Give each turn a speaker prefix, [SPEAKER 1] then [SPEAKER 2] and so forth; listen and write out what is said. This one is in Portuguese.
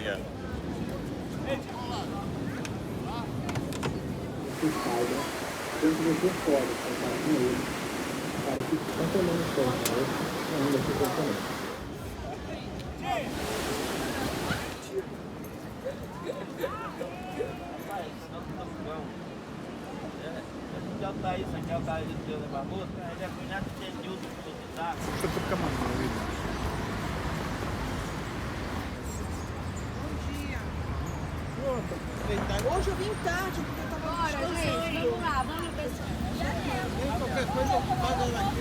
[SPEAKER 1] Obrigado.
[SPEAKER 2] Que saiba, quanto você pode contar com ele para que tanto ele não seja ainda que componente.
[SPEAKER 3] Tá isso aqui, é o cara de Deus levar música, ele é cunhado de Edilson, que tá.
[SPEAKER 4] Você fica maneiro.
[SPEAKER 5] Hoje eu vim tarde, porque eu tava descansando.
[SPEAKER 6] Gente, vamos lá, vamos ver se...
[SPEAKER 5] Qualquer coisa eu pago ela aqui.